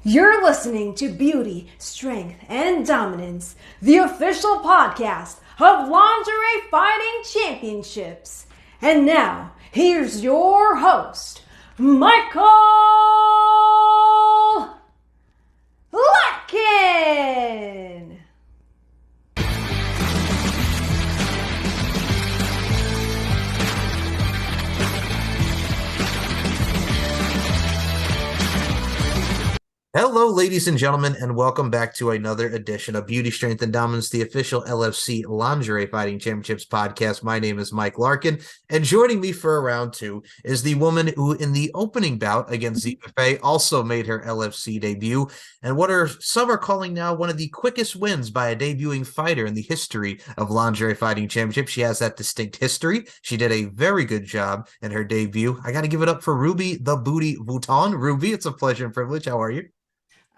You're listening to Beauty, Strength, and Dominance, the official podcast of Lingerie Fighting Championships. And now, here's your host, Michael Larkin. Hello, ladies and gentlemen, and welcome back to another edition of Beauty, Strength, and Dominance, the official LFC Lingerie Fighting Championships podcast. My name is Mike Larkin, and joining me for round two is the woman who, in the opening bout against Ziva Fey, also made her LFC debut, and what some are calling now one of the quickest wins by a debuting fighter in the history of Lingerie Fighting Championships. She has that distinct history. She did a very good job in her debut. I got to give it up for Ruby, the Booty Vuitton. Ruby, it's a pleasure and privilege. How are you?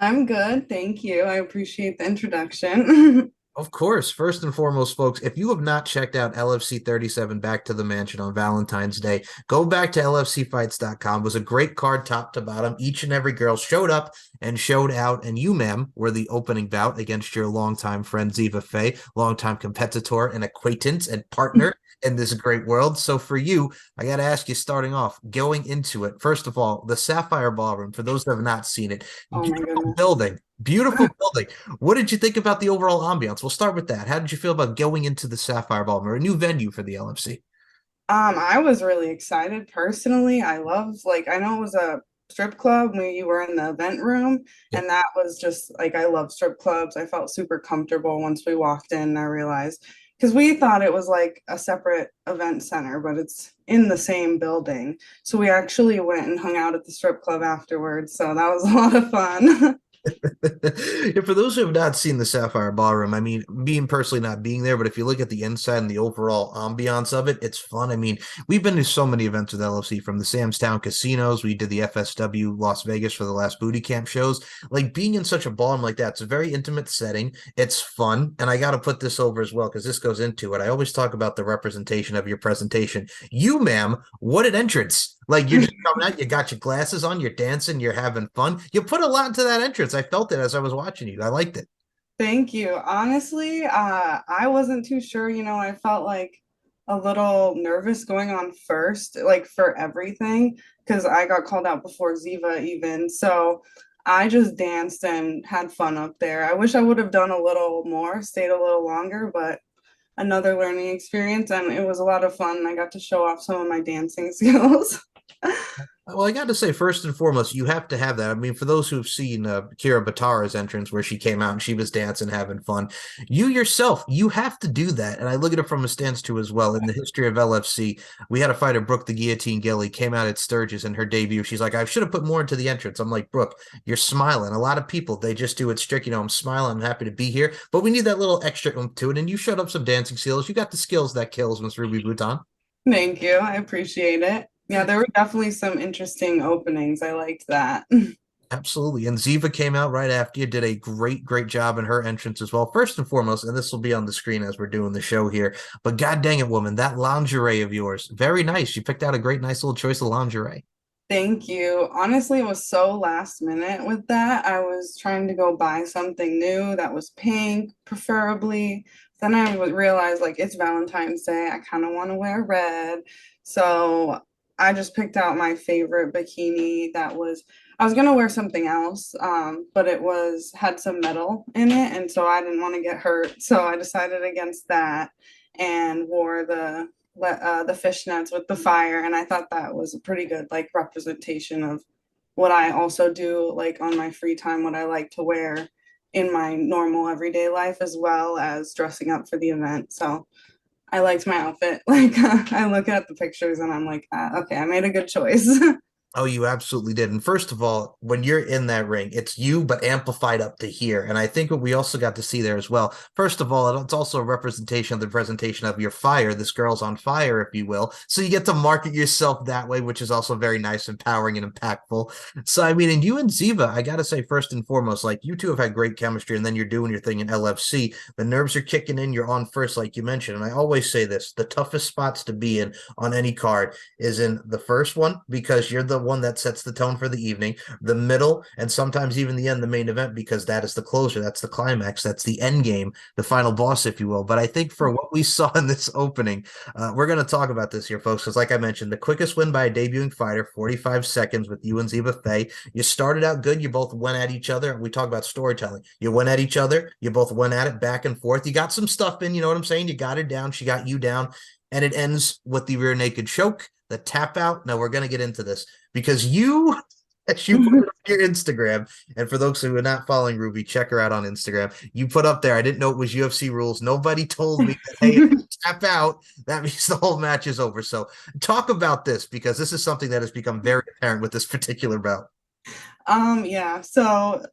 I'm good, thank you. I appreciate the introduction. Of course. First and foremost, folks, if you have not checked out LFC 37 Back to the Mansion on Valentine's Day, go back to lfcfights.com. It was a great card top to bottom. Each and every girl showed up and showed out, and you, ma'am, were the opening bout against your longtime friend Ziva Fey, longtime competitor and acquaintance and partner in this great world. So for you, I got to ask you, starting off, going into it, first of all, the Sapphire Ballroom, for those that have not seen it, Oh my beautiful goodness. building. Beautiful building. What did you think about the overall ambiance? We'll start with that. How did you feel about going into the Sapphire Ballroom, or a new venue for the LFC? I was really excited personally. I know it was a strip club when you were in the event room, Yep. and that was just like I love strip clubs. I felt super comfortable once we walked in and I realized because we thought it was like a separate event center, but it's in the same building. So we actually went and hung out at the strip club afterwards. So that was a lot of fun. Yeah, for those who have not seen the Sapphire Ballroom, I mean, being personally not being there, but if you look at the inside and the overall ambiance of it, it's fun. I mean, we've been to so many events with LFC, from the Sam's Town casinos. We did the FSW Las Vegas for the last booty camp shows. Like, being in such a ballroom like that, it's a very intimate setting. It's fun. And I got to put this over as well, because this goes into it. I always talk about the representation of your presentation. You, ma'am, what an entrance. Like, you're just coming out, you got your glasses on, you're dancing, you're having fun. You put a lot into that entrance. I felt it as I was watching you. I liked it. Thank you. Honestly, I wasn't too sure. I felt like a little nervous going on first, like for everything, because I got called out before Ziva even. So I just danced and had fun up there. I wish I would have done a little more, stayed a little longer, but another learning experience, and it was a lot of fun. I got to show off some of my dancing skills. Well, I got to say, first and foremost, you have to have that. I mean, for those who've seen Kira Batara's entrance where she came out and she was dancing, having fun, you yourself, you have to do that. And I look at it from a stance too as well. In the history of LFC, we had a fighter, Brooke the Guillotine Gilly, came out at Sturgis in her debut. She's like, I should have put more into the entrance. I'm like, Brooke, you're smiling. A lot of people, they just do it strict. I'm smiling. I'm happy to be here. But we need that little extra oomph to it. And you showed up some dancing skills. You got the skills that kills, Miss Ruby Bhutan. Thank you. I appreciate it. Yeah, there were definitely some interesting openings. I liked that. Absolutely. And Ziva came out right after you, did a great, great job in her entrance as well. First and foremost, and this will be on the screen as we're doing the show here, but god dang it, woman, that lingerie of yours, very nice. You picked out a great, nice little choice of lingerie. Thank you. Honestly, it was so last minute with that. I was trying to go buy something new that was pink, preferably. Then I would realize like it's Valentine's Day. I kind of want to wear red. So I just picked out my favorite bikini I was gonna wear something else, but it had some metal in it, and so I didn't want to get hurt. So I decided against that and wore the fishnets with the fire, and I thought that was a pretty good like representation of what I also do like on my free time, what I like to wear in my normal everyday life as well as dressing up for the event. So I liked my outfit. Like I look at the pictures and I'm like, okay, I made a good choice. Oh, you absolutely did. And first of all, when you're in that ring, it's you, but amplified up to here. And I think what we also got to see there as well, first of all, it's also a representation of the presentation of your fire. This girl's on fire, if you will. So you get to market yourself that way, which is also very nice, empowering, and impactful. So, I mean, and you and Ziva, I got to say, first and foremost, like you two have had great chemistry, and then you're doing your thing in LFC. The nerves are kicking in. You're on first, like you mentioned. And I always say this, the toughest spots to be in on any card is in the first one, because you're the one that sets the tone for the evening, the middle, and sometimes even the end, the main event, because that is the closer, that's the climax, that's the end game, the final boss, if you will. But I think for what we saw in this opening, we're going to talk about this here, folks, because like I mentioned, the quickest win by a debuting fighter, 45 seconds with you and Ziva Fey. You started out good. You both went at each other. We talk about storytelling. You went at each other. You both went at it back and forth. You got some stuff in, you know what I'm saying? You got her down. She got you down. And it ends with the rear naked choke, the tap out. Now we're going to get into this because you, as you put it on your Instagram, and for those who are not following Ruby, check her out on Instagram. You put up there, I didn't know it was UFC rules. Nobody told me that, hey, if you tap out, that means the whole match is over. So talk about this, because this is something that has become very apparent with this particular bout. Yeah, so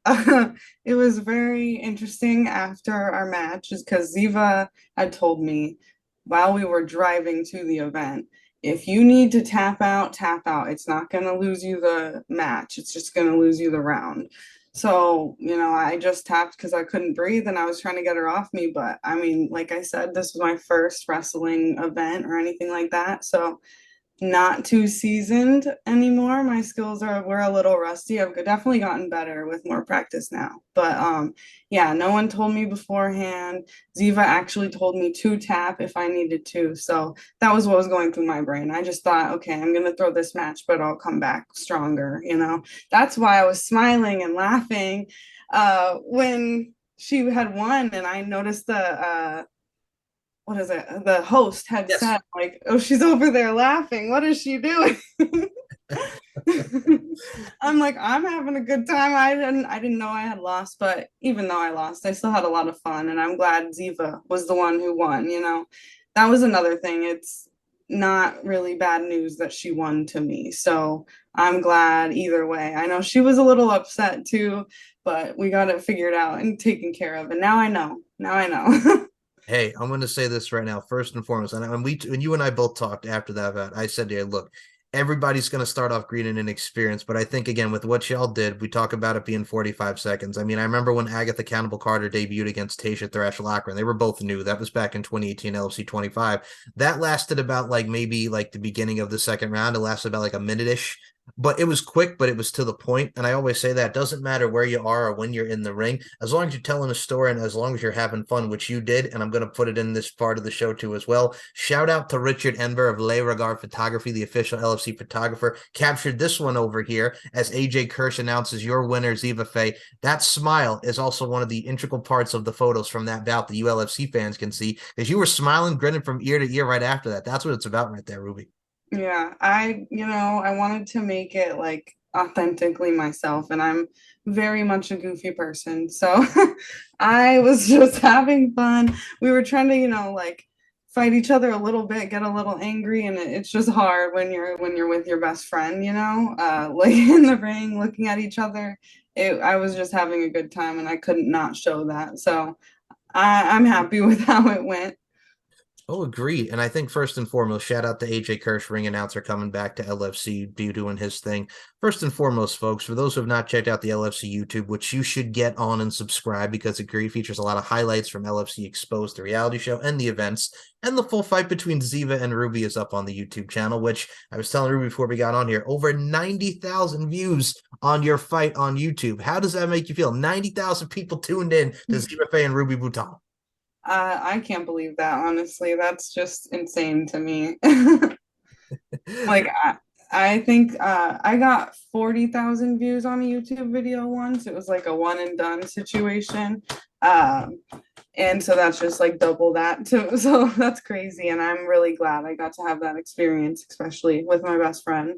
it was very interesting after our match, is because Ziva had told me while we were driving to the event, if you need to tap out, tap out. It's not going to lose you the match. It's just going to lose you the round. So, I just tapped because I couldn't breathe and I was trying to get her off me. But I mean, like I said, this was my first wrestling event or anything like that. So not too seasoned anymore. My skills were a little rusty. I've definitely gotten better with more practice now. But yeah, no one told me beforehand. Ziva actually told me to tap if I needed to. So that was what was going through my brain. I just thought, okay, I'm gonna throw this match, but I'll come back stronger, That's why I was smiling and laughing when she had won, and I noticed the host had said, like, oh, she's over there laughing. What is she doing? I'm like, I'm having a good time. I didn't know I had lost, but even though I lost, I still had a lot of fun. And I'm glad Ziva was the one who won, That was another thing. It's not really bad news that she won to me. So I'm glad either way. I know she was a little upset too, but we got it figured out and taken care of. And now I know. Hey, I'm going to say this right now, first and foremost. And when you and I both talked after that event, I said to you, look, everybody's going to start off green and inexperienced. But I think, again, with what y'all did, we talk about it being 45 seconds. I mean, I remember when Agatha Cannibal Carter debuted against Tasha Thrash Locker, and they were both new. That was back in 2018 LFC 25. That lasted about maybe the beginning of the second round. It lasted about a minute-ish. But it was quick, but it was to the point. And I always say that it doesn't matter where you are or when you're in the ring, as long as you're telling a story and as long as you're having fun, which you did. And I'm going to put it in this part of the show too as well. Shout out to Richard Anber of Le Regard Photography, the official LFC photographer. Captured this one over here as AJ Kirsch announces your winner, Ziva Fey. That smile is also one of the integral parts of the photos from that bout that you LFC fans can see, because you were smiling, grinning from ear to ear right after that. That's what it's about right there, Ruby. Yeah, I wanted to make it authentically myself, and I'm very much a goofy person. So I was just having fun. We were trying to, fight each other a little bit, get a little angry, and it's just hard when you're with your best friend, in the ring, looking at each other. I was just having a good time, and I couldn't not show that. So I'm happy with how it went. Oh, agreed. And I think first and foremost, shout out to AJ Kirsch, ring announcer, coming back to LFC, doing his thing. First and foremost, folks, for those who have not checked out the LFC YouTube, which you should get on and subscribe, because it features a lot of highlights from LFC Exposed, the reality show, and the events. And the full fight between Ziva and Ruby is up on the YouTube channel, which I was telling Ruby before we got on here, over 90,000 views on your fight on YouTube. How does that make you feel? 90,000 people tuned in to Ziva Fey and Ruby Vuitton. I can't believe that, honestly. That's just insane to me. I think I got 40,000 views on a YouTube video once. It was a one and done situation. And so that's just double that too. So that's crazy. And I'm really glad I got to have that experience, especially with my best friend.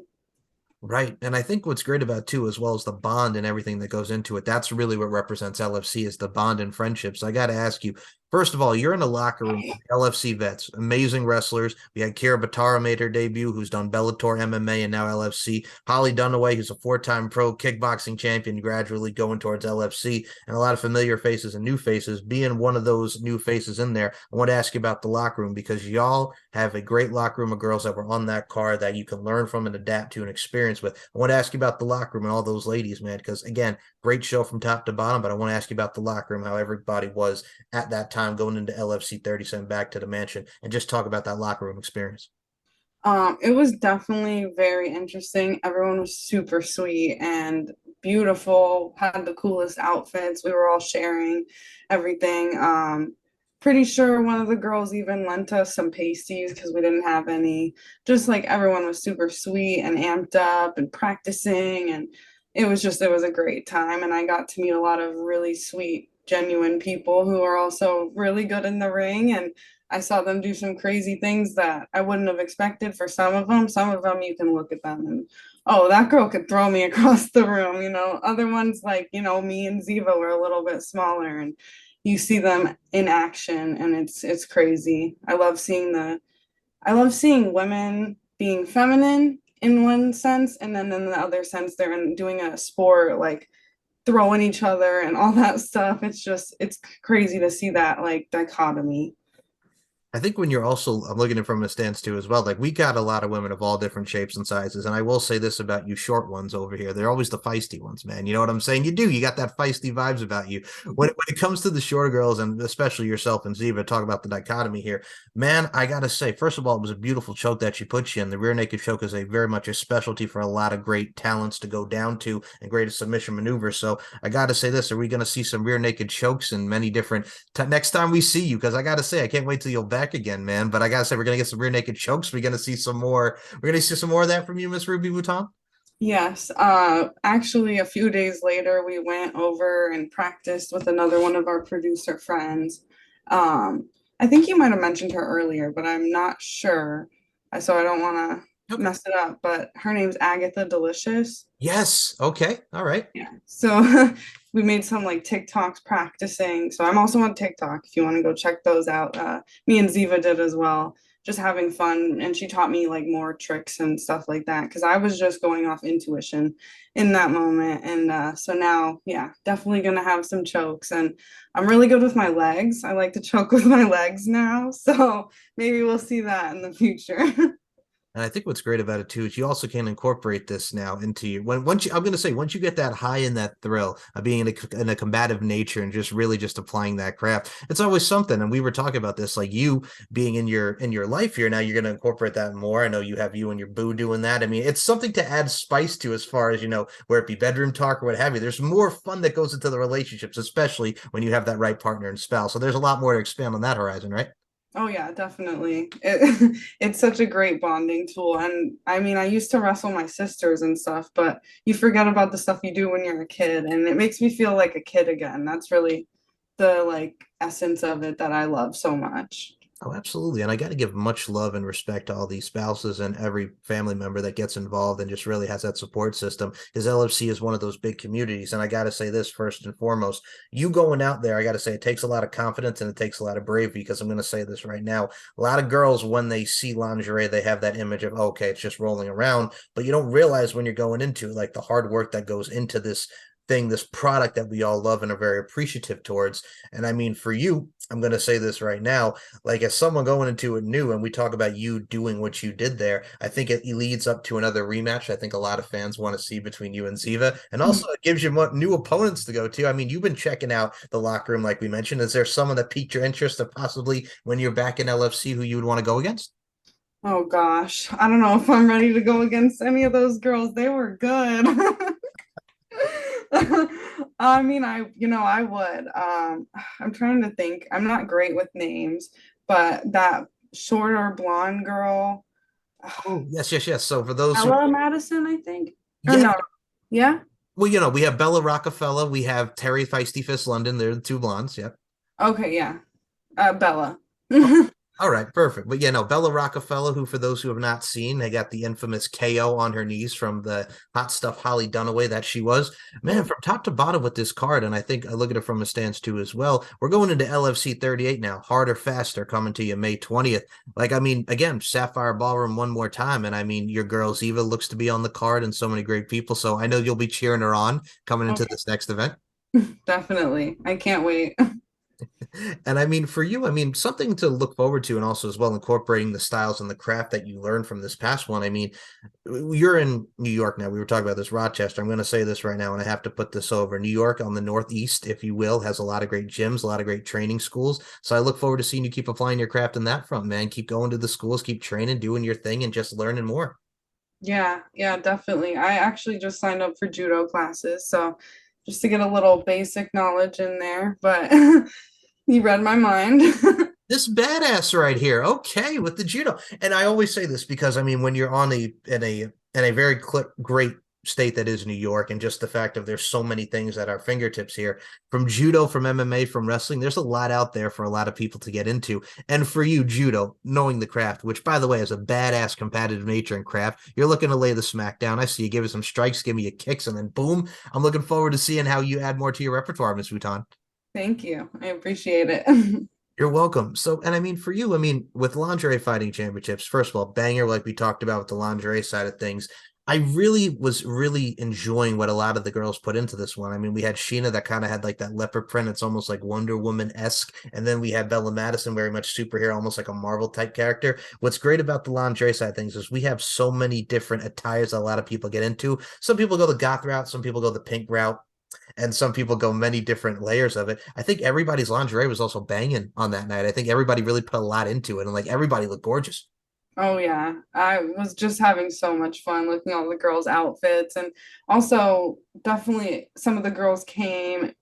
Right. And I think what's great about too, as well as the bond and everything that goes into it, that's really what represents LFC, is the bond and friendship. So I got to ask you, first of all, you're in a locker room with LFC vets, amazing wrestlers. We had Kira Batara made her debut, who's done Bellator, MMA, and now LFC. Holly Dunaway, who's a 4-time pro kickboxing champion, gradually going towards LFC, and a lot of familiar faces and new faces. Being one of those new faces in there, I want to ask you about the locker room, because y'all have a great locker room of girls that were on that card that you can learn from and adapt to and experience with. I want to ask you about the locker room and all those ladies, man, because again, great show from top to bottom, but I want to ask you about the locker room, how everybody was at that time going into LFC 37 back to the mansion, and just talk about that locker room experience. It was definitely very interesting. Everyone was super sweet and beautiful, had the coolest outfits. We were all sharing everything. Pretty sure one of the girls even lent us some pasties because we didn't have any. Just like everyone was super sweet and amped up and practicing, and it was a great time. And I got to meet a lot of really sweet, genuine people who are also really good in the ring. And I saw them do some crazy things that I wouldn't have expected for some of them. Some of them you can look at them and, oh, that girl could throw me across the room, you know. Other ones like, you know, me and Ziva were a little bit smaller and you see them in action and it's crazy. I love seeing women being feminine in one sense and then in the other sense they're doing a sport like throwing each other and all that stuff. It's crazy to see that like dichotomy. I think when you're also, I'm looking at it from a stance too as well. Like we got a lot of women of all different shapes and sizes, and I will say this about you short ones over here: they're always the feisty ones, man. You know what I'm saying? You do. You got that feisty vibes about you. When it comes to the shorter girls, and especially yourself and Ziva, talk about the dichotomy here, man. I gotta say, first of all, it was a beautiful choke that she put you in. The rear naked choke is a very much a specialty for a lot of great talents to go down to and greatest submission maneuvers. So I gotta say this: are we gonna see some rear naked chokes and many different next time we see you? Because I gotta say, I can't wait till you're back again, man. But I gotta say, we're gonna get some rear naked chokes. We're gonna see some more. We're gonna see some more of that from you, Miss Ruby Vuitton. Yes, actually, a few days later, we went over and practiced with another one of our producer friends. I think you might have mentioned her earlier, but I'm not sure. So I don't want to Okay. mess it up, but her name's Agatha Delicious. Yes. Okay. All right. Yeah. So we made some like TikToks practicing. So I'm also on TikTok if you want to go check those out. Me and Ziva did as well, just having fun. And she taught me like more tricks and stuff like that because I was just going off intuition in that moment. And so now, yeah, definitely going to have some chokes. And I'm really good with my legs. I like to choke with my legs now. So maybe we'll see that in the future. And I think what's great about it too is you also can incorporate this now into you. Once you, I'm going to say, once you get that high in that thrill of being in a combative nature and just really just applying that craft, it's always something. And we were talking about this, like you being in your life here now, you're going to incorporate that more. I know you have you and your boo doing that. I mean, it's something to add spice to as far as, you know, where it be bedroom talk or what have you. There's more fun that goes into the relationships, especially when you have that right partner and spouse. So there's a lot more to expand on that horizon, right? Oh yeah, definitely. It's such a great bonding tool. And I mean, I used to wrestle my sisters and stuff, but you forget about the stuff you do when you're a kid, and it makes me feel like a kid again. That's really the like essence of it that I love so much. Oh, absolutely. And I got to give much love and respect to all these spouses and every family member that gets involved and just really has that support system. Because LFC is one of those big communities. And I got to say this first and foremost, you going out there, I got to say it takes a lot of confidence and it takes a lot of bravery because I'm going to say this right now. A lot of girls, when they see lingerie, they have that image of, okay, it's just rolling around. But you don't realize when you're going into like the hard work that goes into this thing, this product that we all love and are very appreciative towards. And I mean, for you, I'm going to say this right now, like as someone going into it new and we talk about you doing what you did there, I think it leads up to another rematch. I think a lot of fans want to see between you and Ziva, and also it gives you new opponents to go to. I mean, you've been checking out the locker room like we mentioned. Is there someone that piqued your interest of possibly when you're back in LFC who you would want to go against? Oh gosh, I don't know if I'm ready to go against any of those girls. They were good. I mean, I would. I'm trying to think. I'm not great with names, but that shorter blonde girl, Oh, yes, yes, yes. So for those who, Ella Madison, I think. Or yeah, no, yeah. well, you know, we have Bella Rockefeller, we have Terry Feisty Fist London. They're the two blondes. Yep. Okay, yeah. Bella. All right, perfect. But yeah, no, Bella Rockefeller, who for those who have not seen, they got the infamous KO on her knees from the hot stuff Holly Dunaway that she was. Man, from top to bottom with this card, and I think I look at it from a stance too as well. We're going into LFC 38 now, harder, faster, coming to you May 20th. Like, I mean, again, Sapphire Ballroom one more time, and I mean, your girl Ziva looks to be on the card, and so many great people. So I know you'll be cheering her on coming into Okay, this next event. definitely. I can't wait. And I mean, for you, I mean, something to look forward to, and also as well incorporating the styles and the craft that you learned from this past one. I mean, you're in New York now. We were talking about this, Rochester. I'm going to say this right now, and I have to put this over. New York on the Northeast, if you will, has a lot of great gyms, a lot of great training schools. So I look forward to seeing you keep applying your craft in that front, man. Keep going to the schools, keep training, doing your thing, and just learning more. Yeah, definitely. I actually just signed up for judo classes, so just to get a little basic knowledge in there, but you read my mind. This badass right here. Okay, with the judo. And I always say this because I mean, when you're on a very great state that is New York, and just the fact of there's so many things at our fingertips here, from judo, from MMA, from wrestling, there's a lot out there for a lot of people to get into. And for you, judo, knowing the craft, which by the way is a badass competitive nature and craft, you're looking to lay the smack down. I see you give it some strikes, give me your kicks, and then boom. I'm looking forward to seeing how you add more to your repertoire, Miss Vuitton. Thank you. I appreciate it. You're welcome. So, and I mean, for you, I mean, with lingerie fighting championships, first of all, banger, like we talked about with the lingerie side of things. I was really enjoying what a lot of the girls put into this one. I mean, we had Sheena that kind of had like that leopard print. It's almost like Wonder Woman-esque. And then we had Bella Madison, very much superhero, almost like a Marvel type character. What's great about the lingerie side of things is we have so many different attires that a lot of people get into. Some people go the goth route, some people go the pink route, and some people go many different layers of it. I think everybody's lingerie was also banging on that night. I think everybody really put a lot into it, and like everybody looked gorgeous. Oh yeah, I was just having so much fun looking at all the girls' outfits, and also definitely some of the girls came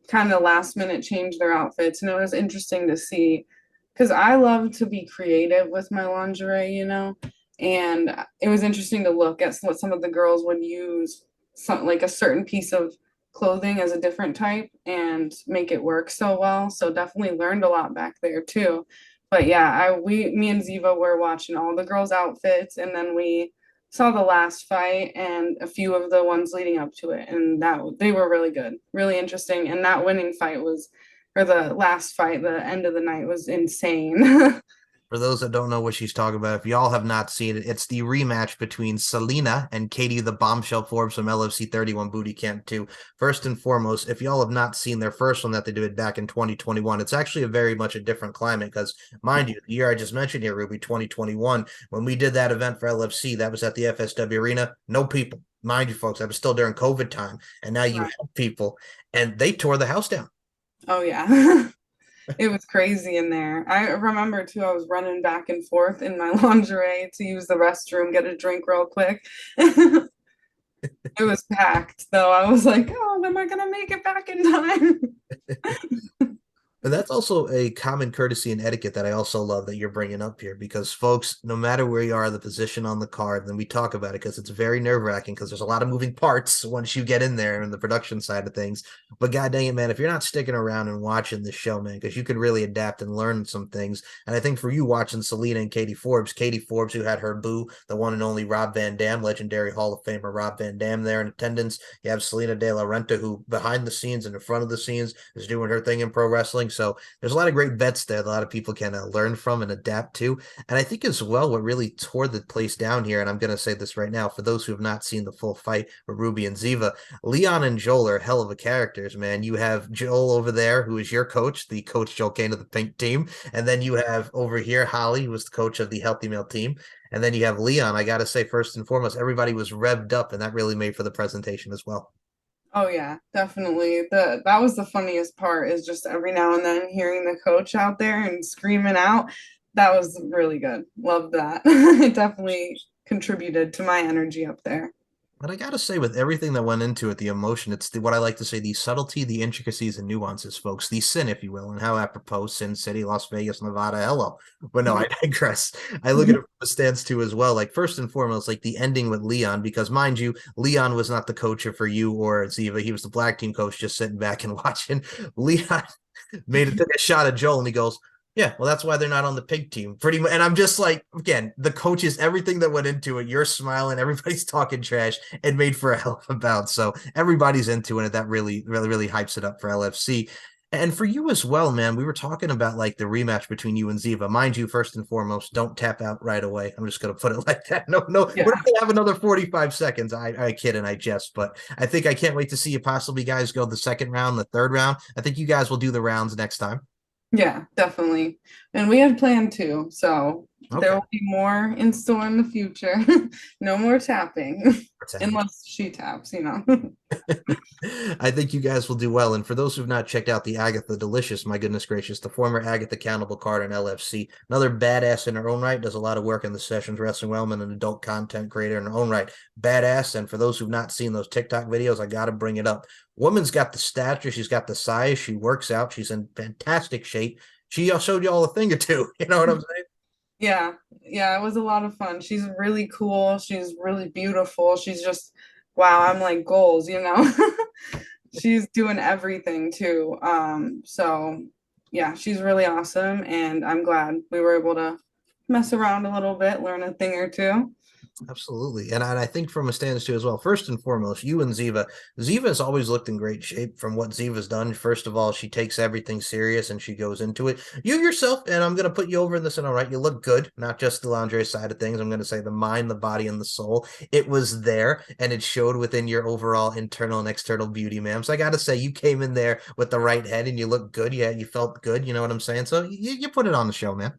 kind of last minute, changed their outfits, and it was interesting to see because I love to be creative with my lingerie, and it was interesting to look at what some of the girls would use, some like a certain piece of clothing as a different type and make it work so well. So definitely learned a lot back there too. But yeah, me and Ziva were watching all the girls' outfits, and then we saw the last fight and a few of the ones leading up to it, and that they were really good, really interesting. And that winning fight or the last fight, the end of the night was insane. For those that don't know what she's talking about, if y'all have not seen it, it's the rematch between Selena and Katie the Bombshell Forbes from LFC 31 Booty Camp 2. First and foremost, if y'all have not seen their first one that they did back in 2021, it's actually a very much a different climate because, mind you, the year I just mentioned here, Ruby, 2021, when we did that event for LFC, that was at the FSW Arena, no people. Mind you, folks, that was still during COVID time, and now you have people, and they tore the house down. Oh, yeah. It was crazy in there. I remember too, I was running back and forth in my lingerie to use the restroom, get a drink real quick. It was packed, though. I was like, oh, am I gonna make it back in time? And that's also a common courtesy and etiquette that I also love that you're bringing up here because, folks, no matter where you are, the position on the card, then we talk about it because it's very nerve-wracking because there's a lot of moving parts once you get in there in the production side of things. But god dang it, man, if you're not sticking around and watching this show, man, because you could really adapt and learn some things. And I think for you watching Selena and Katie Forbes, who had her boo, the one and only Rob Van Dam, legendary Hall of Famer Rob Van Dam there in attendance. You have Selena De La Renta, who behind the scenes and in front of the scenes is doing her thing in pro wrestling. So there's a lot of great bets there that a lot of people can learn from and adapt to. And I think as well, what really tore the place down here, and I'm going to say this right now, for those who have not seen the full fight with Ruby and Ziva, Leon and Joel are hell of a characters, man. You have Joel over there, who is your coach, the coach Joel Kane of the pink team. And then you have over here, Holly, who was the coach of the healthy male team. And then you have Leon. I got to say, first and foremost, everybody was revved up, and that really made for the presentation as well. Oh yeah, definitely. That was the funniest part is just every now and then hearing the coach out there and screaming out. That was really good. Love that. It definitely contributed to my energy up there. But I got to say, with everything that went into it, the emotion, it's what I like to say, the subtlety, the intricacies, and nuances, folks, the sin, if you will, and how apropos, Sin City, Las Vegas, Nevada, hello. But no, I digress. I look at it from a stance too as well. Like, first and foremost, like the ending with Leon, because mind you, Leon was not the coach for you or Ziva. He was the black team coach just sitting back and watching. Leon took a shot at Joel, and he goes, yeah, well, that's why they're not on the pig team. Pretty much. And I'm just like, again, the coaches, everything that went into it, you're smiling, everybody's talking trash, and made for a hell of a bout. So everybody's into it. That really, really, really hypes it up for LFC. And for you as well, man, we were talking about like the rematch between you and Ziva. Mind you, first and foremost, don't tap out right away. I'm just going to put it like that. No, yeah. We're not going to have another 45 seconds. I kid and I jest, but I think I can't wait to see you possibly guys go the second round, the third round. I think you guys will do the rounds next time. Yeah, definitely. And we had planned to, so there Okay. will be more in store in the future. No more tapping, Pretend. unless she taps, you know. I think you guys will do well. And for those who've not checked out the Agatha Delicious, my goodness gracious, the former Agatha Cannibal Card in LFC, another badass in her own right, does a lot of work in the sessions wrestling realm and an adult content creator in her own right. Badass. And for those who've not seen those TikTok videos, I got to bring it up. Woman's got the stature, she's got the size, she works out, she's in fantastic shape. She showed you all a thing or two. You know what I'm saying? Yeah, yeah, it was a lot of fun. She's really cool. She's really beautiful. She's just, wow, I'm like goals, you know. She's doing everything too. So yeah, she's really awesome, and I'm glad we were able to mess around a little bit, learn a thing or two. Absolutely. And I think from a stance too as well, first and foremost, you and Ziva. Ziva has always looked in great shape from what Ziva's done. First of all, she takes everything serious and she goes into it. You yourself, and I'm going to put you over in this, and all right, you look good, not just the lingerie side of things. I'm going to say the mind, the body, and the soul. It was there and it showed within your overall internal and external beauty, ma'am. So I got to say, you came in there with the right head and you look good. Yeah, you felt good. You know what I'm saying? So you put it on the show, man.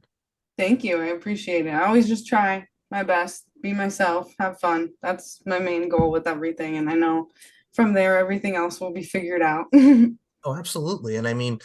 Thank you. I appreciate it. I always just try my best, be myself, have fun. That's my main goal with everything. And I know from there, everything else will be figured out. Oh, absolutely. And I mean,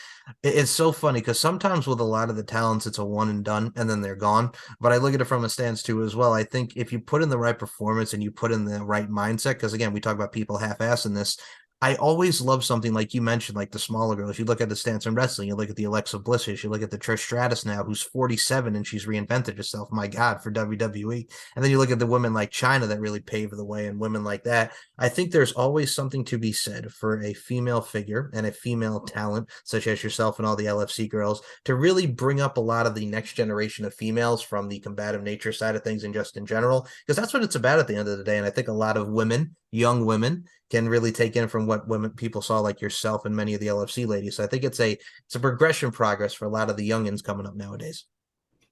it's so funny because sometimes with a lot of the talents, it's a one and done and then they're gone. But I look at it from a stance too as well. I think if you put in the right performance and you put in the right mindset, because again, we talk about people half-ass in this. I always love something like you mentioned, like the smaller girls. You look at the stance in wrestling, you look at the Alexa Blisses, you look at the Trish Stratus now, who's 47 and she's reinvented herself. My God, for WWE. And then you look at the women like China that really paved the way, and women like that. I think there's always something to be said for a female figure and a female talent, such as yourself and all the LFC girls, to really bring up a lot of the next generation of females from the combative nature side of things and just in general, because that's what it's about at the end of the day. And I think a lot of women, young women, can really take in from what women people saw like yourself and many of the LFC ladies. So I think it's a progression progress for a lot of the youngins coming up nowadays.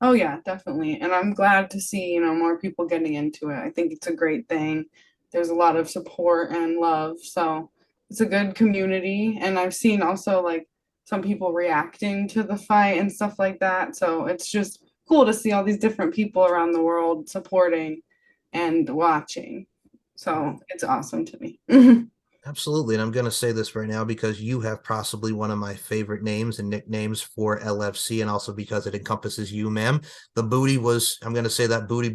Oh yeah, definitely. And I'm glad to see, you know, more people getting into it. I think it's a great thing. There's a lot of support and love. So it's a good community. And I've seen also like some people reacting to the fight and stuff like that. So it's just cool to see all these different people around the world supporting and watching. So it's awesome to me. Absolutely. And I'm going to say this right now because you have possibly one of my favorite names and nicknames for LFC, and also because it encompasses you, ma'am. The booty was, I'm going to say that booty,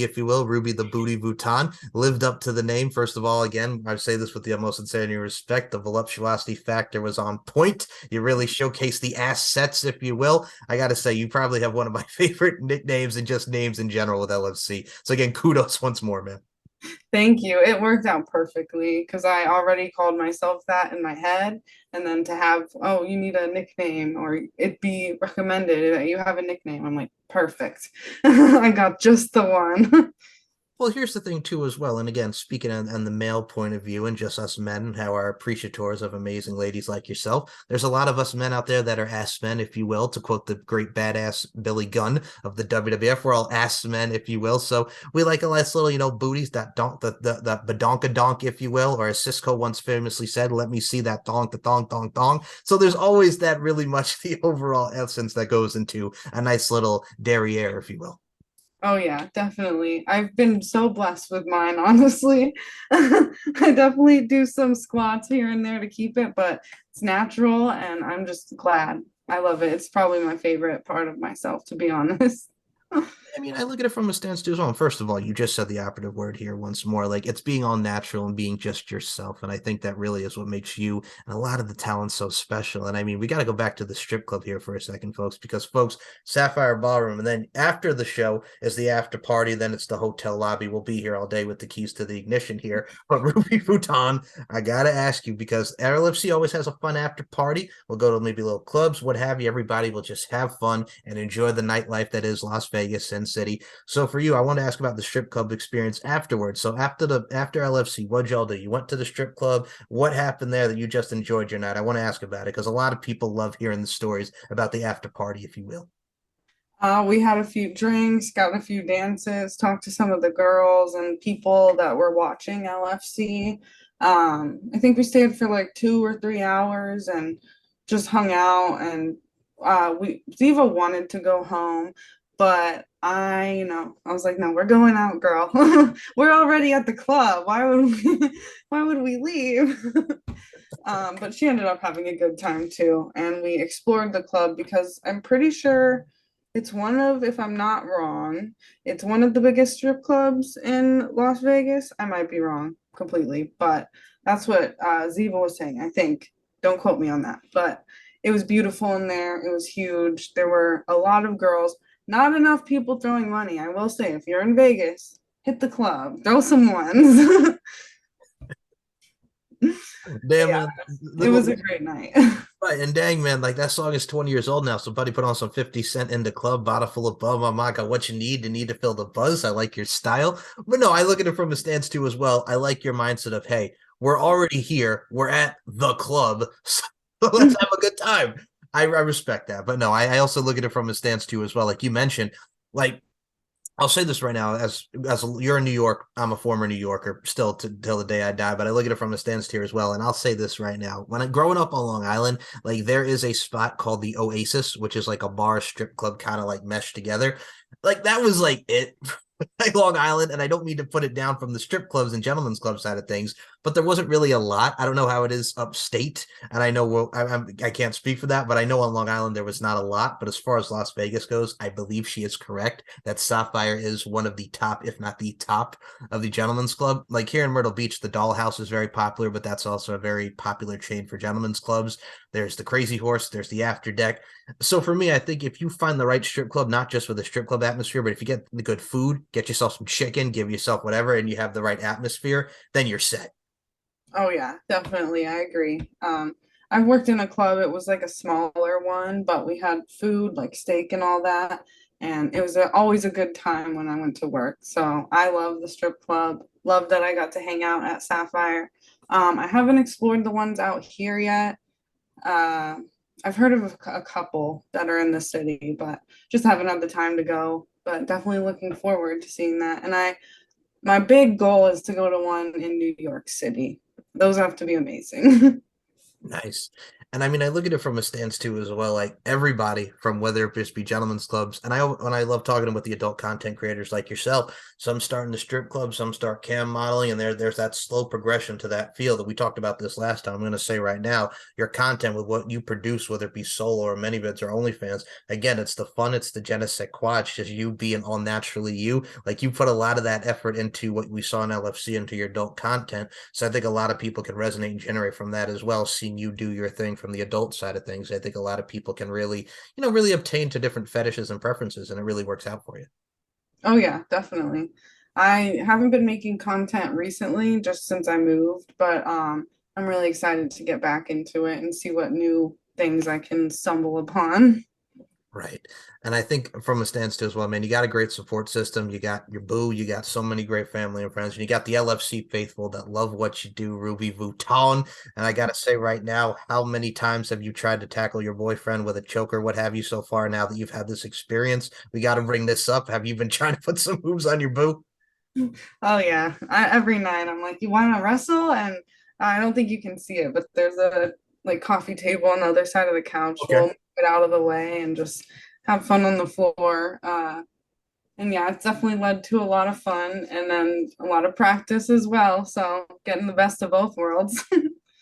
if you will. Ruby the Booty Vuitton lived up to the name. First of all, again, I say this with the utmost sincerity and respect. The voluptuosity factor was on point. You really showcased the assets, if you will. I got to say, you probably have one of my favorite nicknames and just names in general with LFC. So again, kudos once more, man. Thank you. It worked out perfectly because I already called myself that in my head. And then to have, oh, you need a nickname or it be recommended that you have a nickname. I'm like, perfect. I got just the one. Well, here's the thing too, as well. And again, speaking on the male point of view and just us men, how are appreciators of amazing ladies like yourself. There's a lot of us men out there that are ass men, if you will, to quote the great badass Billy Gunn of the WWF. We're all ass men, if you will. So we like a nice little, booties that donk the badonka donk, if you will, or as Cisco once famously said, "Let me see that donk, the donk, donk, donk." So there's always that really much the overall essence that goes into a nice little derriere, if you will. Oh yeah, definitely. I've been so blessed with mine, honestly. I definitely do some squats here and there to keep it, but it's natural and I'm just glad. I love it. It's probably my favorite part of myself, to be honest. I mean, I look at it from a stance too as well. First of all, you just said the operative word here once more. Like, it's being all natural and being just yourself. And I think that really is what makes you and a lot of the talent so special. And I mean, we got to go back to the strip club here for a second, folks, because folks, Sapphire Ballroom, and then after the show is the after party. Then it's the hotel lobby. We'll be here all day with the keys to the ignition here. But Ruby Vuitton, I got to ask you, because LFC always has a fun after party. We'll go to maybe little clubs, what have you. Everybody will just have fun and enjoy the nightlife that is Las Vegas and City. So for you, I want to ask about the strip club experience afterwards. So after LFC, what'd y'all do? You went to the strip club. What happened there that you just enjoyed your night? I want to ask about it because a lot of people love hearing the stories about the after party, if you will. We had a few drinks, got a few dances, talked to some of the girls and people that were watching LFC. I think we stayed for like 2 or 3 hours and just hung out and Ziva wanted to go home, but I was like, no, we're going out, girl. We're already at the club. Why would we leave? But she ended up having a good time too, and we explored the club because I'm pretty sure it's one of, if I'm not wrong, it's one of the biggest strip clubs in Las Vegas. I might be wrong completely, but that's what Ziva was saying, I think. Don't quote me on that, but it was beautiful in there. It was huge. There were a lot of girls, not enough people throwing money. I will say, if you're in Vegas, hit the club, throw some ones. Damn, Yeah, man. it was a great night. Right, and dang, man, like that song is 20 years old now. So, buddy, put on some 50 Cent in the club, bottle full of bum. I got what you need to fill the buzz. I like your style. But no, I look at it from a stance too as well. I like your mindset of, hey, we're already here. We're at the club. So let's have a good time. I respect that. But no, I also look at it from a stance too as well. Like you mentioned, like I'll say this right now, you're in New York, I'm a former New Yorker, still till the day I die, but I look at it from a stance here as well. And I'll say this right now: when I'm growing up on Long Island, like there is a spot called the Oasis, which is like a bar strip club, kind of like meshed together. Like that was like it. Like Long Island, and I don't mean to put it down from the strip clubs and gentlemen's club side of things, but there wasn't really a lot. I don't know how it is upstate, and I know I can't speak for that, but I know on Long Island there was not a lot. But as far as Las Vegas goes, I believe she is correct that Sapphire is one of the top, if not the top, of the gentlemen's club. Like here in Myrtle Beach, the Dollhouse is very popular, but that's also a very popular chain for gentlemen's clubs. There's the Crazy Horse, there's the After Deck. So for me, I think if you find the right strip club, not just with a strip club atmosphere, but if you get the good food, get yourself some chicken, give yourself whatever, and you have the right atmosphere, then you're set. Oh yeah, definitely. I agree. I've worked in a club. It was like a smaller one, but we had food like steak and all that. And it was always a good time when I went to work. So I love the strip club. Love that I got to hang out at Sapphire. I haven't explored the ones out here yet. Uh, I've heard of a couple that are in the city, but just haven't had the time to go. But definitely looking forward to seeing that. And my big goal is to go to one in New York City. Those have to be amazing. Nice. And I mean, I look at it from a stance too as well. Like everybody from whether it just be gentlemen's clubs, and when I love talking with the adult content creators like yourself, some start in the strip club, some start cam modeling, and there's that slow progression to that field that we talked about this last time. I'm going to say right now, your content with what you produce, whether it be solo or many vids or OnlyFans, again, it's the fun, it's the je ne sais quoi, it's just you being all naturally you. Like you put a lot of that effort into what we saw in LFC, into your adult content. So I think a lot of people can resonate and generate from that as well, seeing you do your thing from the adult side of things. I think a lot of people can really, really obtain to different fetishes and preferences, and it really works out for you. Oh yeah, definitely. I haven't been making content recently just since I moved, but I'm really excited to get back into it and see what new things I can stumble upon. Right. And I think from a stance too as well, man, you got a great support system. You got your boo, you got so many great family and friends, and you got the LFC faithful that love what you do, Ruby Vuitton. And I gotta say right now, how many times have you tried to tackle your boyfriend with a choker, what have you so far now that you've had this experience? We gotta bring this up. Have you been trying to put some moves on your boo? Oh yeah, every night I'm like, you want to wrestle? And I don't think you can see it, but there's a like coffee table on the other side of the couch. Okay. We'll move it out of the way and just have fun on the floor. And yeah, it's definitely led to a lot of fun and then a lot of practice as well. So getting the best of both worlds.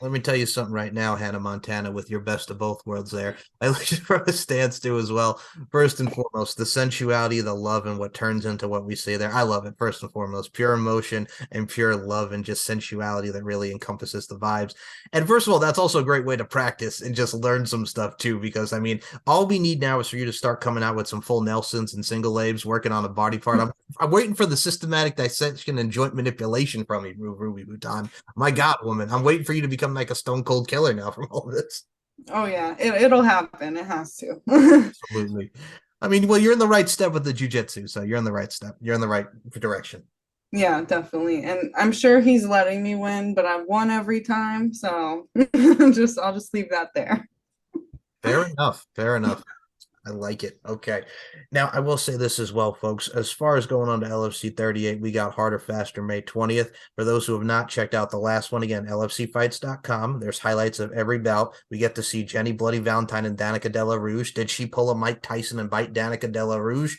Let me tell you something right now, Hannah Montana, with your best of both worlds there. I look from a stance too as well. First and foremost, the sensuality, the love, and what turns into what we see there. I love it, first and foremost. Pure emotion and pure love and just sensuality that really encompasses the vibes. And first of all, that's also a great way to practice and just learn some stuff too, because I mean, all we need now is for you to start coming out with some full Nelsons and single labes, working on a body part. I'm waiting for the systematic dissection and joint manipulation from you, Ruby Vuitton. My God, woman, I'm waiting for you to become like a stone cold killer now from all of this. Oh yeah, it'll happen. It has to. Absolutely. I mean, well, you're in the right step with the jujitsu, so you're in the right step. You're in the right direction. Yeah, definitely. And I'm sure he's letting me win, but I've won every time. So I'll just leave that there. Fair enough. Fair enough. I like it. Okay. Now, I will say this as well, folks. As far as going on to LFC 38, we got Harder, Faster May 20th. For those who have not checked out the last one, again, LFCfights.com. There's highlights of every bout. We get to see Jenny Bloody Valentine and Danica Della Rouge. Did she pull a Mike Tyson and bite Danica Della Rouge?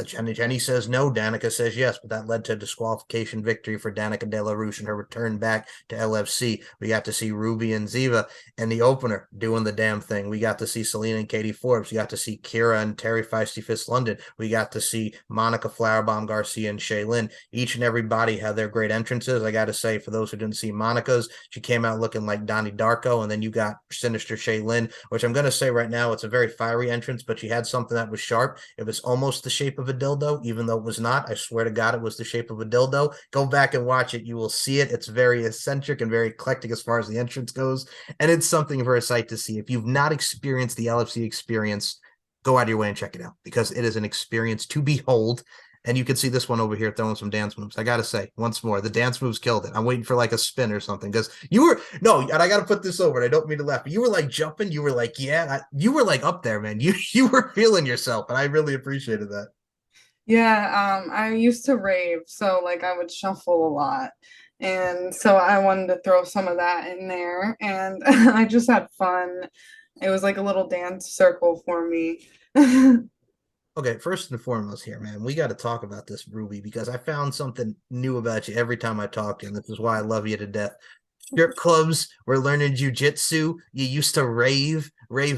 Jenny says no. Danica says yes, but that led to a disqualification victory for Danica Della Rouge and her return back to LFC. We got to see Ruby and Ziva in the opener doing the damn thing. We got to see Selena and Katie Forbes. We got to see Kira and Terry Feisty Fist London. We got to see Monica Flowerbomb Garcia and Shaylin. Each and everybody had their great entrances. I got to say, for those who didn't see Monica's, she came out looking like Donnie Darko, and then you got Sinister Shaylin, which I'm going to say right now, it's a very fiery entrance, but she had something that was sharp. It was almost the shape of a dildo, even though it was not. I swear to God, it was the shape of a dildo. Go back and watch it. You will see it. It's very eccentric and very eclectic as far as the entrance goes. And it's something for a sight to see. If you've not experienced the LFC experience, go out of your way and check it out, because it is an experience to behold. And you can see this one over here throwing some dance moves. I got to say, once more, the dance moves killed it. I'm waiting for like a spin or something, because and I got to put this over, and I don't mean to laugh, but you were like jumping. You were like, you were like up there, man. You were feeling yourself, and I really appreciated that. Yeah, I used to rave, so like I would shuffle a lot. And so I wanted to throw some of that in there, and I just had fun. It was like a little dance circle for me. Okay, first and foremost here, man, we got to talk about this, Ruby, because I found something new about you every time I talk to you, and this is why I love you to death. Strip clubs, we're learning jujitsu. You used to rave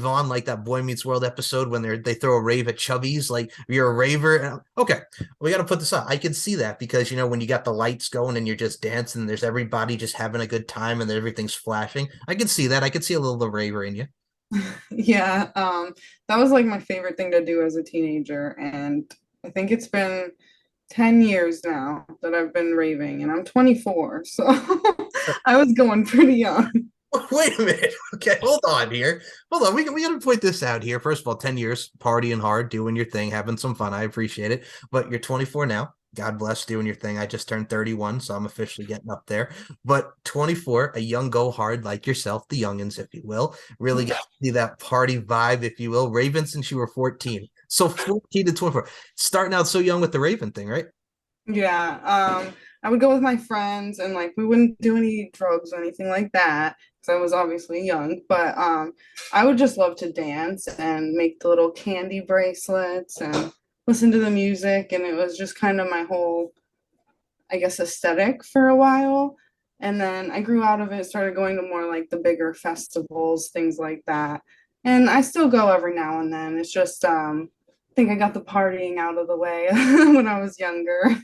on like that Boy Meets World episode when they throw a rave at Chubbies, like you're a raver. Okay, we got to put this up. I can see that, because when you got the lights going and you're just dancing, and there's everybody just having a good time and everything's flashing. I can see that. I can see a little of the raver in you. Yeah, that was like my favorite thing to do as a teenager, and I think it's been 10 years now that I've been raving, and I'm 24, so I was going pretty young. Wait a minute. Okay, hold on here. Hold on. We got to point this out here. First of all, 10 years partying hard, doing your thing, having some fun. I appreciate it. But you're 24 now. God bless, doing your thing. I just turned 31, so I'm officially getting up there. But 24, a young go hard like yourself, the youngins, if you will, really get to see that party vibe, if you will. Raven since you were 14. So 14 to 24. Starting out so young with the Raven thing, right? Yeah, I would go with my friends, and like we wouldn't do any drugs or anything like that, because I was obviously young, but I would just love to dance and make the little candy bracelets and listen to the music, and it was just kind of my whole, I guess, aesthetic for a while. And then I grew out of it, started going to more like the bigger festivals, things like that. And I still go every now and then. It's just I think I got the partying out of the way when I was younger.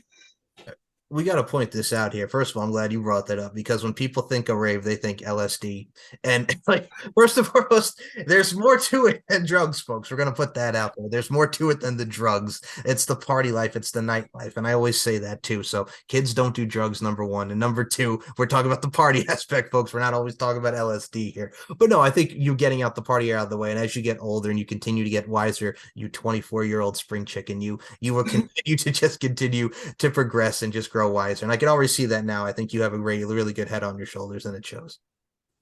We got to point this out here. First of all, I'm glad you brought that up, because when people think of rave, they think LSD. And like, first and foremost, there's more to it than drugs, folks. We're going to put that out there. There's more to it than the drugs. It's the party life. It's the nightlife. And I always say that too. So kids don't do drugs, number one. And number two, we're talking about the party aspect, folks. We're not always talking about LSD here. But no, I think you're getting out the party out of the way. And as you get older and you continue to get wiser, you 24-year-old spring chicken, you will continue to just continue to progress and just grow wiser. And I can already see that now. I think you have a really good head on your shoulders, and it shows.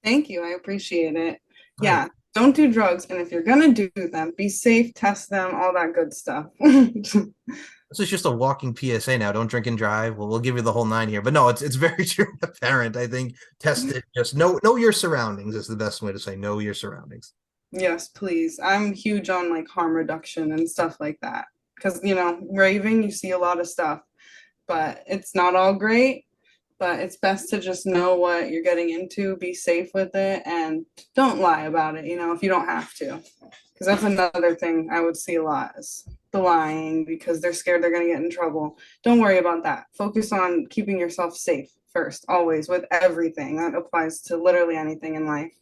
Thank you. I appreciate it. Yeah, don't do drugs. And if you're going to do them, be safe, test them, all that good stuff. This is just a walking PSA now. Don't drink and drive. We'll give you the whole nine here. But no, it's very true. Apparent. I think test it. Just know your surroundings is the best way to say know your surroundings. Yes, please. I'm huge on like harm reduction and stuff like that. Because, raving, you see a lot of stuff, but it's not all great. But it's best to just know what you're getting into, be safe with it, and don't lie about it, if you don't have to. Because that's another thing I would see a lot, is the lying, because they're scared they're going to get in trouble. Don't worry about that. Focus on keeping yourself safe first, always, with everything. That applies to literally anything in life.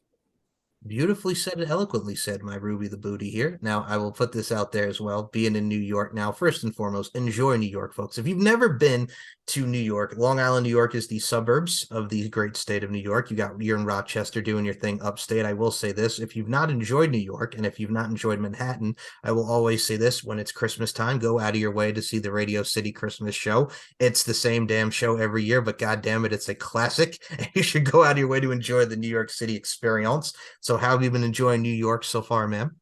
Beautifully said and eloquently said, my Ruby the Booty here. Now, I will put this out there as well, being in New York. Now, first and foremost, enjoy New York, folks. If you've never been to New York, Long Island, New York is the suburbs of the great state of New York. You're in Rochester doing your thing upstate. I will say this, if you've not enjoyed New York, and if you've not enjoyed Manhattan, I will always say this, when it's Christmas time, go out of your way to see the Radio City Christmas show. It's the same damn show every year, but God damn it, it's a classic. And you should go out of your way to enjoy the New York City experience. So how have you been enjoying New York so far, ma'am?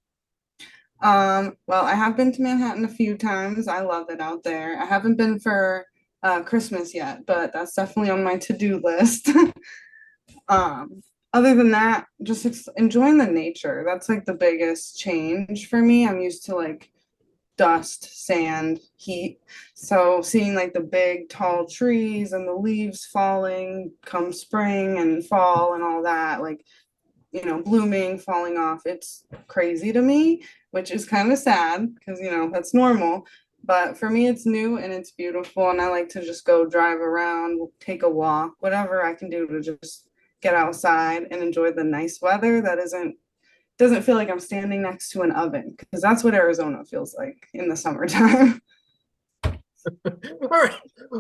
Well, I have been to Manhattan a few times. I love it out there. I haven't been for Christmas yet, but that's definitely on my to-do list. Um, Other than that, just enjoying the nature. That's like the biggest change for me. I'm used to like dust, sand, heat. So seeing like the big tall trees and the leaves falling come spring and fall and all that, like, blooming, falling off, it's crazy to me, which is kind of sad because, that's normal. But for me, it's new and it's beautiful. And I like to just go drive around, take a walk, whatever I can do to just get outside and enjoy the nice weather that doesn't feel like I'm standing next to an oven, because that's what Arizona feels like in the summertime. All right,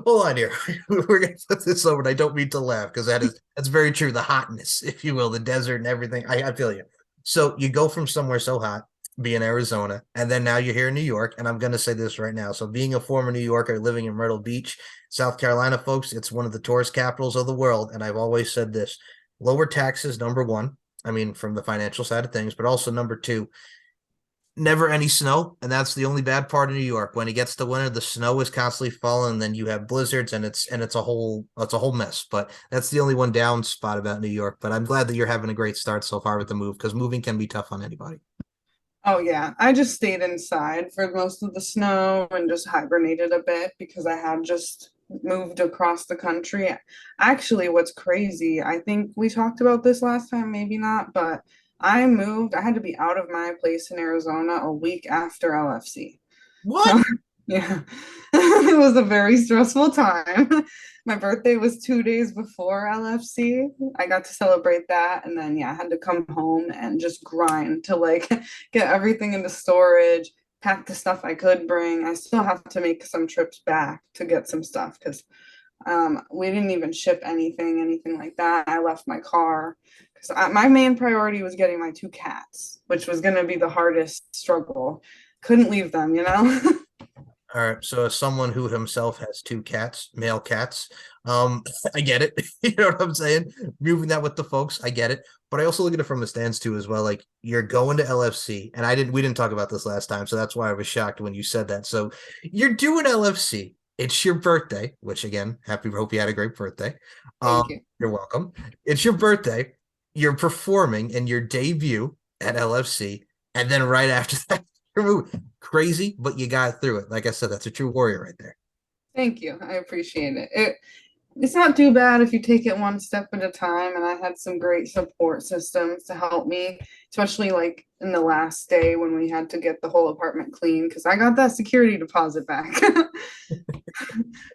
hold on here. We're gonna flip this over, and I don't mean to laugh because that's very true. The hotness, if you will, the desert and everything. I feel you. So you go from somewhere so hot, being Arizona, and then now you're here in New York. And I'm gonna say this right now. So being a former New Yorker living in Myrtle Beach, South Carolina, folks, it's one of the tourist capitals of the world. And I've always said this: lower taxes, number one. I mean, from the financial side of things, but also number two, never any snow, and that's the only bad part of New York. When it gets to winter, the snow is constantly falling, and then you have blizzards, and it's a whole mess. But that's the only one down spot about New York. But I'm glad that you're having a great start so far with the move, because moving can be tough on anybody. Oh yeah, I just stayed inside for most of the snow and just hibernated a bit because I had just moved across the country. Actually, what's crazy, I think we talked about this last time, maybe not, but I had to be out of my place in Arizona a week after LFC. What? So yeah, it was a very stressful time. My birthday was 2 days before LFC. I got to celebrate that, and then yeah, I had to come home and just grind to like get everything into storage, pack the stuff I could bring. I still have to make some trips back to get some stuff because we didn't even ship anything like that. I left my car because my main priority was getting my two cats, which was going to be the hardest struggle. Couldn't leave them, you know? All right. So as someone who himself has two cats, male cats, I get it. You know what I'm saying? Moving that with the folks, I get it. But I also look at it from the stands too as well. Like you're going to LFC, and we didn't talk about this last time, so that's why I was shocked when you said that. So you're doing LFC. It's your birthday, which again, hope you had a great birthday. Thank you. You're welcome. It's your birthday. You're performing in your debut at LFC, and then right after that, crazy, but you got through it. Like I said, that's a true warrior right there. Thank you. I appreciate it. It's not too bad if you take it one step at a time. And I had some great support systems to help me, especially like in the last day when we had to get the whole apartment clean because I got that security deposit back.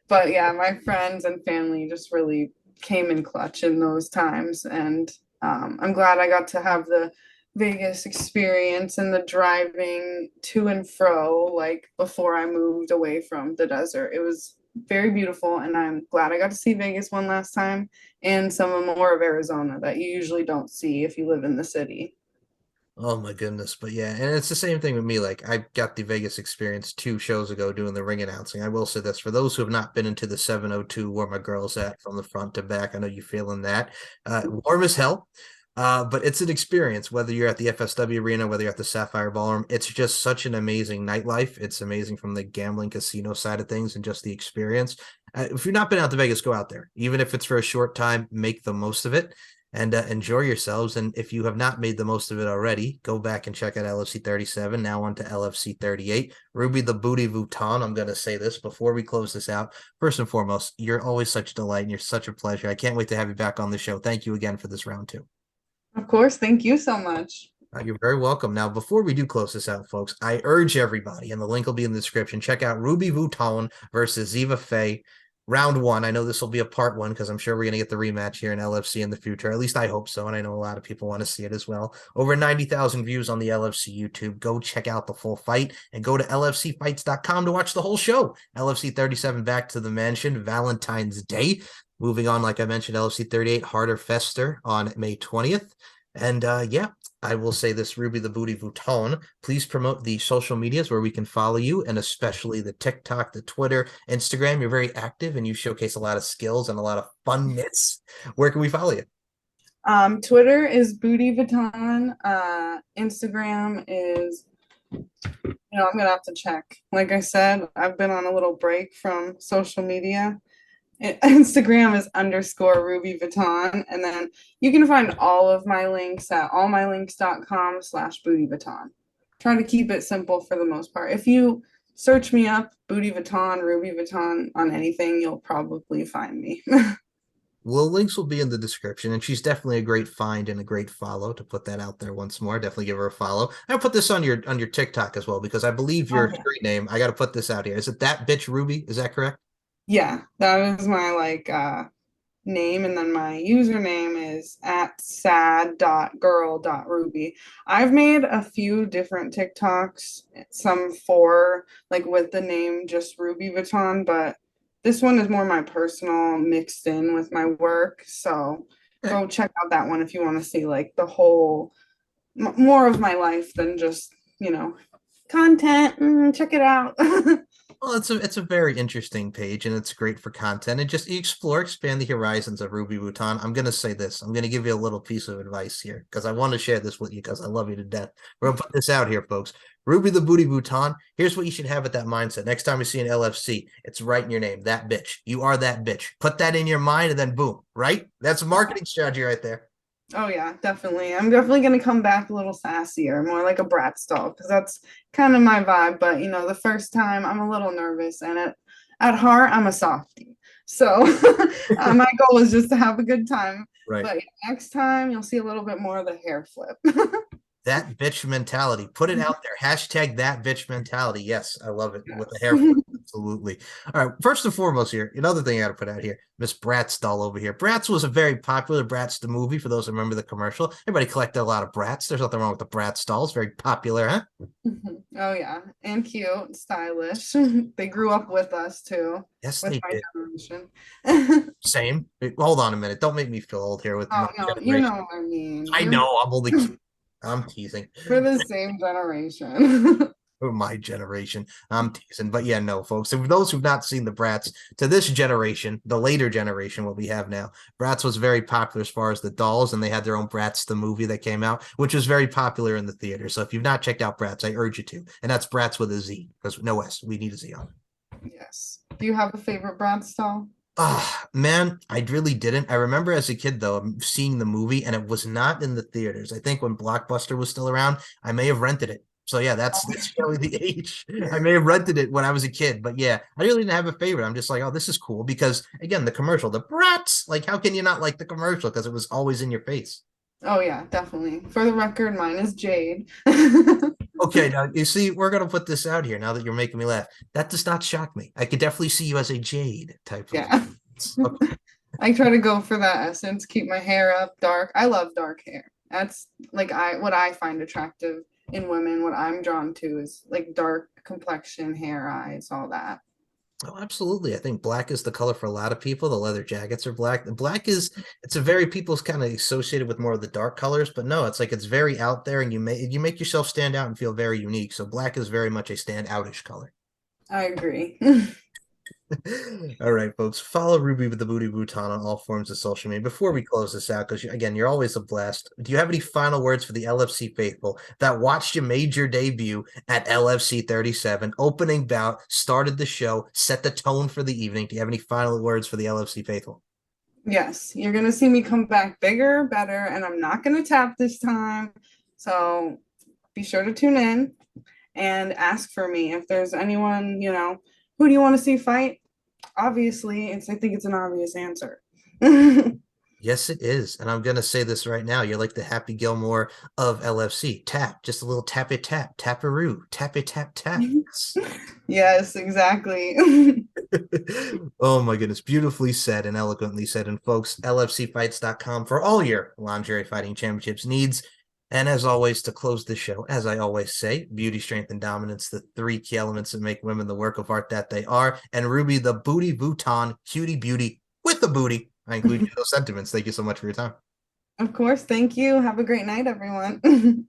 But yeah, my friends and family just really came in clutch in those times. And I'm glad I got to have the Vegas experience and the driving to and fro, like before I moved away from the desert. It was very beautiful, and I'm glad I got to see Vegas one last time and some more of Arizona that you usually don't see if you live in the city. Oh my goodness. But yeah, and it's the same thing with me. Like I got the Vegas experience 2 shows ago doing the ring announcing. I will say this for those who have not been into the 702 where my girl's at from the front to back. I know you feeling that. Warm as hell. But it's an experience, whether you're at the FSW arena, whether you're at the Sapphire Ballroom. It's just such an amazing nightlife. It's amazing from the gambling casino side of things and just the experience. If you've not been out to Vegas, go out there. Even if it's for a short time, make the most of it and enjoy yourselves. And if you have not made the most of it already, go back and check out LFC 37, now on to LFC 38. Ruby the Booty Vuitton, I'm going to say this before we close this out. First and foremost, you're always such a delight and you're such a pleasure. I can't wait to have you back on the show. Thank you again for this round two. Of course, thank you so much. You're very welcome. Now, before we do close this out, folks, I urge everybody, and the link will be in the description, check out Ruby Vuitton versus Ziva Fey. Round one. I know this will be a part one because I'm sure we're going to get the rematch here in LFC in the future. At least I hope so. And I know a lot of people want to see it as well. Over 90,000 views on the LFC YouTube. Go check out the full fight and go to lfcfights.com to watch the whole show. LFC 37 back to the mansion, Valentine's Day. Moving on, like I mentioned, LFC 38, Harder Fester on May 20th. And yeah, I will say this, Ruby the Booty Vuitton, please promote the social medias where we can follow you, and especially the TikTok, the Twitter, Instagram. You're very active and you showcase a lot of skills and a lot of funness. Where can we follow you? Twitter is Booty Vuitton. Instagram is I'm gonna have to check. Like I said, I've been on a little break from social media. Instagram is _ Ruby Vuitton. And then you can find all of my links at allmylinks.com/Booty Vuitton. Try to keep it simple for the most part. If you search me up, Booty Vuitton, Ruby Vuitton on anything, you'll probably find me. Well, links will be in the description, and she's definitely a great find and a great follow. To put that out there once more, definitely give her a follow. I'll put this on your TikTok as well, because I believe your street name. I got to put this out here. Is it that bitch Ruby? Is that correct? Yeah, that is my name, and then my username is at sad.girl.ruby. I've made a few different TikToks, some for like with the name just Ruby Vuitton, but this one is more my personal mixed in with my work. So go check out that one if you want to see like the whole more of my life than just, content. Check it out. Well, it's a very interesting page, and it's great for content. And just expand the horizons of Ruby Vuitton. I'm gonna say this. I'm gonna give you a little piece of advice here because I want to share this with you because I love you to death. We're gonna put this out here, folks. Ruby the Booty Vuitton. Here's what you should have with that mindset. Next time you see an LFC, it's right in your name. That bitch. You are that bitch. Put that in your mind, and then boom. Right? That's a marketing strategy right there. Oh yeah, definitely. I'm definitely gonna come back a little sassier, more like a brat doll, because that's kind of my vibe. But the first time I'm a little nervous, and at heart I'm a softie. So my goal is just to have a good time. Right. But next time you'll see a little bit more of the hair flip. That bitch mentality. Put it out there. Hashtag that bitch mentality. Yes, I love it. Yes. With the hair flip. Absolutely. All right. First and foremost here, another thing I got to put out here, Miss Bratz doll over here. Bratz was a very popular Bratz the movie, for those who remember the commercial. Everybody collected a lot of Bratz. There's nothing wrong with the Bratz dolls. Very popular, huh? Oh, yeah. And cute, stylish. They grew up with us, too. Yes, they did. Generation. Same. Hold on a minute. Don't make me feel old here with no, you know what I mean. I know. I'm only kidding. I'm teasing. For the same generation. For my generation. I'm teasing. But yeah, no, folks. For those who've not seen the Bratz, to this generation, the later generation, what we have now, Bratz was very popular as far as the dolls, and they had their own Bratz, the movie that came out, which was very popular in the theater. So if you've not checked out Bratz, I urge you to. And that's Bratz with a Z, because no S. We need a Z on it. Yes. Do you have a favorite Bratz doll? Man, I really didn't. I remember as a kid, though, seeing the movie, and it was not in the theaters. I think when Blockbuster was still around, I may have rented it. So yeah, that's really the age. I may have rented it when I was a kid, but yeah, I really didn't have a favorite. I'm just like, oh, this is cool because again, the commercial, the Bratz, like, how can you not like the commercial? Because it was always in your face. Oh yeah, definitely. For the record, mine is Jade. Okay, now you see, we're gonna put this out here now that you're making me laugh. That does not shock me. I could definitely see you as a Jade type of. Yeah. Okay. I try to go for that essence, keep my hair up dark. I love dark hair. That's like what I find attractive in women. What I'm drawn to is like dark complexion, hair, eyes, all that. Oh, absolutely. I think black is the color for a lot of people. The leather jackets are black. The black it's a very people's kind of associated with more of the dark colors, but no, it's like it's very out there, and you make yourself stand out and feel very unique. So black is very much a stand outish color. I agree. All right, folks. Follow Ruby with the Booty Vuitton on all forms of social media. Before we close this out, because again, you're always a blast. Do you have any final words for the LFC faithful that watched you made your debut at LFC 37, opening bout, started the show, set the tone for the evening? Do you have any final words for the LFC faithful? Yes, you're gonna see me come back bigger, better, and I'm not gonna tap this time. So be sure to tune in and ask for me if there's anyone, who do you want to see fight? Obviously, I think it's an obvious answer. Yes, it is. And I'm going to say this right now. You're like the Happy Gilmore of LFC. Tap, just a little tap it, tap, taparoo, tap it, tap, tap. Yes, exactly. Oh my goodness. Beautifully said and eloquently said. And folks, LFCfights.com for all your lingerie fighting championships needs. And as always, to close the show, as I always say, beauty, strength, and dominance, the three key elements that make women the work of art that they are. And Ruby, the Booty Vuitton, cutie beauty with the booty. I include those sentiments. Thank you so much for your time. Of course. Thank you. Have a great night, everyone.